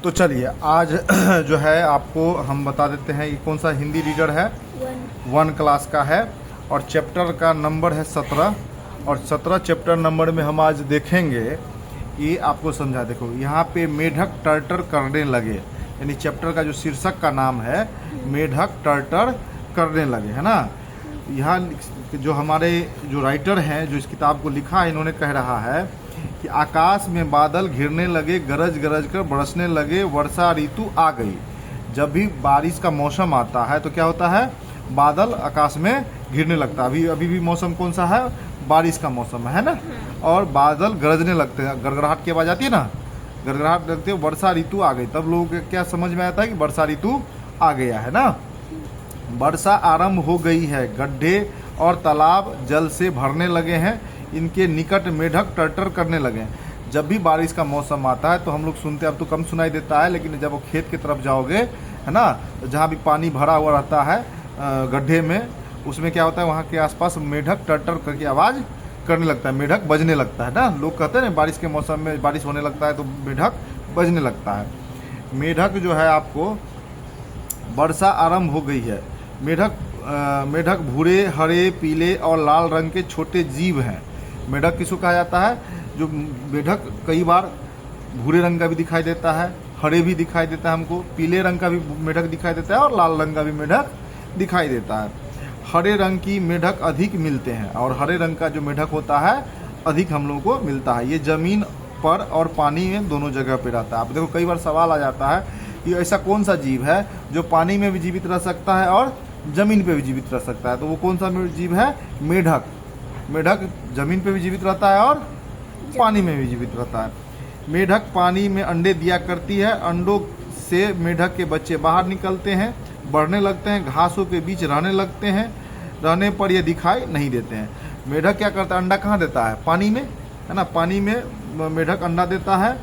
तो चलिए आज जो है आपको हम बता देते हैं ये कौन सा हिंदी रीडर है। 1 क्लास का है और चैप्टर का नंबर है 17 और 17 चैप्टर नंबर में हम आज देखेंगे। ये आपको समझा, देखो यहाँ पे मेढक टर्टर करने लगे, यानी चैप्टर का जो शीर्षक का नाम है मेढक टर्टर करने लगे, है ना। यहाँ जो हमारे जो राइटर हैं जो इस किताब को लिखा है, इन्होंने कह रहा है कि आकाश में बादल घिरने लगे, गरज गरज कर बरसने लगे, वर्षा ऋतु आ गई। जब भी बारिश का मौसम आता है तो क्या होता है, बादल आकाश में घिरने लगता है। अभी भी मौसम कौन सा है, बारिश का मौसम है ना। और बादल गरजने लगते हैं, गड़गड़ाहट की आवाज़ आती है ना, गड़गड़ाहट लगती है, वर्षा ऋतु आ गई। तब लोगों को क्या समझ में आता है कि वर्षा ऋतु आ गया है ना। वर्षा आरंभ हो गई है, गड्ढे और तालाब जल से भरने लगे हैं, इनके निकट मेढक टर्टर करने लगे हैं। जब भी बारिश का मौसम आता है तो हम लोग सुनते हैं, अब तो कम सुनाई देता है, लेकिन जब वो खेत की तरफ जाओगे, है ना, जहाँ भी पानी भरा हुआ रहता है गड्ढे में, उसमें क्या होता है, वहाँ के आसपास मेढक टर्टर करके आवाज़ करने लगता है, मेढक बजने लगता है ना। लोग कहते हैं ना बारिश के मौसम में बारिश होने लगता है तो मेढक बजने लगता है। मेढक जो है आपको, वर्षा आरंभ हो गई है। मेढक भूरे, हरे, पीले और लाल रंग के छोटे जीव हैं। मेढक किसको कहा जाता है, जो मेढक कई बार भूरे रंग का भी दिखाई देता है, हरे भी दिखाई देता है हमको, पीले रंग का भी मेढक दिखाई देता है और लाल रंग का भी मेढक दिखाई देता है। हरे रंग की मेढक अधिक मिलते हैं और हरे रंग का जो मेढक होता है अधिक हम लोगों को मिलता है। ये ज़मीन पर और पानी में दोनों जगह पे रहता है। आप देखो कई बार सवाल आ जाता है कि ऐसा कौन सा जीव है जो पानी में भी जीवित रह सकता है और ज़मीन पे भी जीवित रह सकता है, तो वो कौन सा जीव है, मेढक। मेढक ज़मीन पे भी जीवित रहता है और पानी में भी जीवित रहता है। मेढक पानी में अंडे दिया करती है, अंडों से मेढक के बच्चे बाहर निकलते हैं, बढ़ने लगते हैं, घासों के बीच रहने लगते हैं, रहने पर ये दिखाई नहीं देते हैं। मेढक क्या करता है, अंडा कहाँ देता है, पानी में, है ना। पानी में मेढक अंडा देता है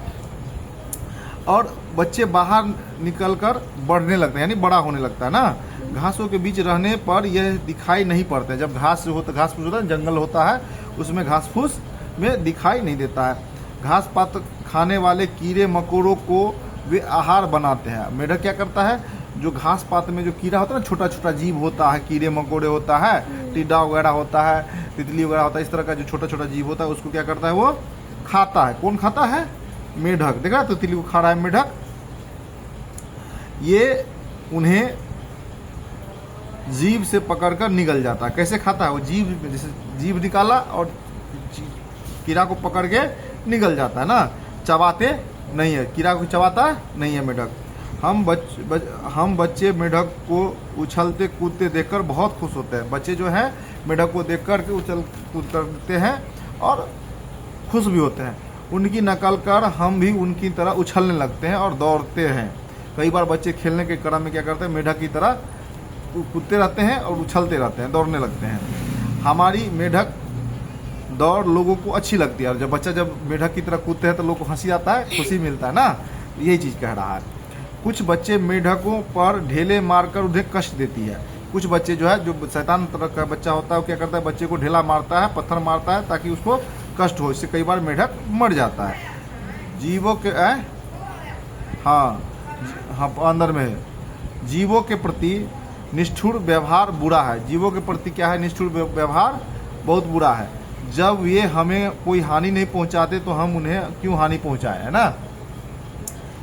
और बच्चे बाहर निकलकर बढ़ने लगते हैं, यानी बड़ा होने लगता है ना। घासों के बीच रहने पर यह दिखाई नहीं पड़ते। जब घास जो होता, घास फूस होता है, जंगल होता है, उसमें घास फूस में दिखाई नहीं देता है। घास पात खाने वाले कीड़े मकोड़ों को वे आहार बनाते हैं। मेढक क्या करता है, जो घास पात में जो कीड़ा होता है ना, छोटा छोटा जीव होता है, कीड़े मकोड़े होता है, टिड्डा वगैरह होता है, तितली वगैरह होता है, इस तरह का जो छोटा छोटा जीव होता है उसको क्या करता है, वो खाता है। कौन खाता है, मेढक। देखा तो तितली को खा रहा है मेढक। ये उन्हें जीभ से पकड़कर निगल जाता है। कैसे खाता है वो, जीभ, जैसे जीभ निकाला और कीड़ा को पकड़ के निगल जाता है ना। चबाते नहीं है, कीड़ा को चबाता नहीं है मेढक। हम बच्चे मेढक को उछलते कूदते देखकर बहुत खुश होते हैं। बच्चे जो हैं मेढक को देख कर के उछल कूद करते हैं और खुश भी होते हैं। उनकी नकल कर हम भी उनकी तरह उछलने लगते हैं और दौड़ते हैं। कई बार बच्चे खेलने के क्रम में क्या करते हैं, मेढक की तरह कूदते रहते हैं और उछलते रहते हैं, दौड़ने लगते हैं। हमारी मेढक दौड़ लोगों को अच्छी लगती है और जब मेढक की तरह कूदते हैं तो लोगों को हंसी आता है, खुशी मिलता है ना। यही चीज़ कह रहा है। कुछ बच्चे मेढकों पर ढेले मारकर उन्हें कष्ट देती है। कुछ बच्चे जो है, जो शैतान तरह का बच्चा होता है, वो क्या करता है, बच्चे को ढेला मारता है, पत्थर मारता है ताकि उसको कष्ट हो। इससे कई बार मेढक मर जाता है। जीवों के हाँ अंदर में है, जीवों के प्रति निष्ठुर व्यवहार बुरा है। जीवों के प्रति क्या है, निष्ठुर व्यवहार बहुत बुरा है। जब ये हमें कोई हानि नहीं पहुंचाते तो हम उन्हें क्यों हानि पहुंचाए, है ना।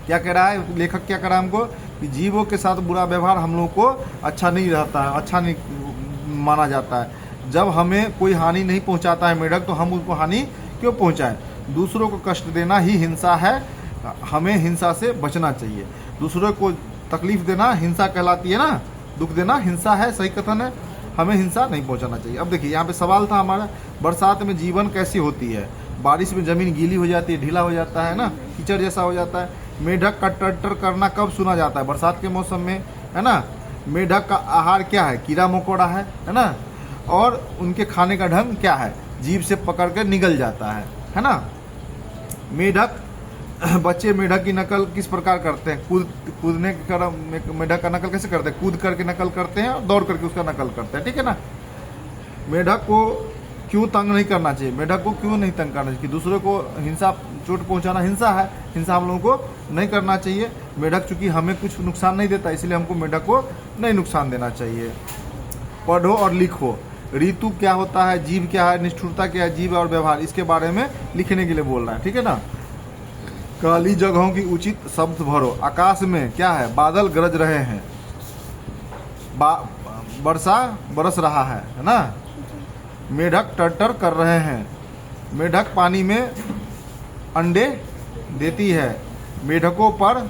क्या कह रहा है लेखक, क्या कह रहा है हमको कि जीवों के साथ बुरा व्यवहार हम लोगों को अच्छा नहीं रहता है, अच्छा नहीं माना जाता है। जब हमें कोई हानि नहीं पहुंचाता है मेढक, तो हम उसको हानि क्यों पहुंचाएं। दूसरों को कष्ट देना ही हिंसा है, हमें हिंसा से बचना चाहिए। दूसरों को तकलीफ देना हिंसा कहलाती है ना, दुख देना हिंसा है, सही कथन है, हमें हिंसा नहीं पहुंचाना चाहिए। अब देखिए यहाँ पे सवाल था हमारा, बरसात में जीवन कैसी होती है। बारिश में ज़मीन गीली हो जाती है, ढीला हो जाता है ना, कीचड़ जैसा हो जाता है। मेढक का टर्टर करना कब सुना जाता है, बरसात के मौसम में, है ना। मेढक का आहार क्या है, कीड़ा मकोड़ा है ना। और उनके खाने का ढंग क्या है, जीभ से पकड़ कर निगल जाता है ना। बच्चे मेढक की नकल किस प्रकार करते हैं, कूदने के क्रम में मेढक का नकल कैसे करते हैं, कूद करके नकल करते हैं और दौड़ करके उसका नकल करते हैं, ठीक है ना। मेढक को क्यों तंग नहीं करना चाहिए, मेढक को क्यों नहीं तंग करना चाहिए, कि दूसरों को हिंसा चोट पहुंचाना हिंसा है, हिंसा हम लोगों को नहीं करना चाहिए। मेढक चूंकि हमें कुछ नुकसान नहीं देता, इसलिए हमको मेढक को नहीं नुकसान देना चाहिए। पढ़ो और लिखो। ऋतु क्या होता है, जीव क्या है, निष्ठुरता क्या है, जीव और व्यवहार, इसके बारे में लिखने के लिए बोल रहा है, ठीक है ना। काली जगहों की उचित शब्द भरो। आकाश में क्या है, बादल गरज रहे हैं, वर्षा बरस रहा है ना। मेढक टर्टर कर रहे हैं। मेढक पानी में अंडे देती है। मेढकों पर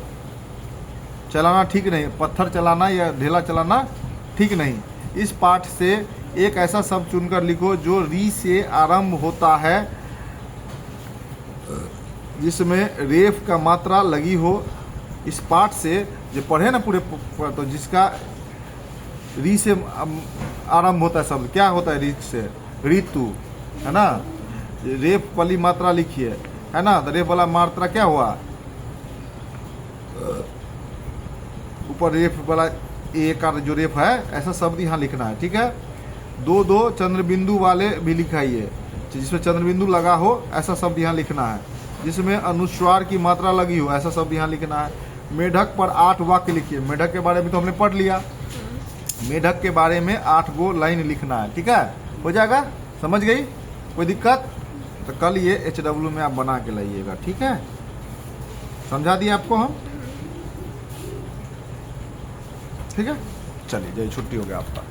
चलाना ठीक नहीं, पत्थर चलाना या ढेला चलाना ठीक नहीं। इस पाठ से एक ऐसा शब्द चुनकर लिखो जो री से आरंभ होता है, जिसमें रेफ का मात्रा लगी हो। इस पाठ से जो पढ़े ना पूरे, तो जिसका री से आरंभ होता है शब्द, क्या होता है री से, ऋतु है ना। रेफ वाली मात्रा लिखिए, है ना। तो रेफ वाला मात्रा क्या हुआ, ऊपर रेफ वाला ए का जो रेफ है, ऐसा शब्द यहाँ लिखना है, ठीक है। दो दो चंद्रबिंदु वाले भी लिखाइए, जिसमें चंद्रबिंदु लगा हो ऐसा शब्द यहाँ लिखना है। जिसमें अनुस्वार की मात्रा लगी हो ऐसा शब्द यहाँ लिखना है। मेढक पर 8 वाक्य लिखिए। मेढक के बारे में तो हमने पढ़ लिया, मेढक के बारे में 8 गो लाइन लिखना है, ठीक है। हो जाएगा, समझ गई, कोई दिक्कत? तो कल ये HW में आप बना के लाइएगा, ठीक है। समझा दिया आपको हम, ठीक है। चलिए, जय, छुट्टी हो गया आपका।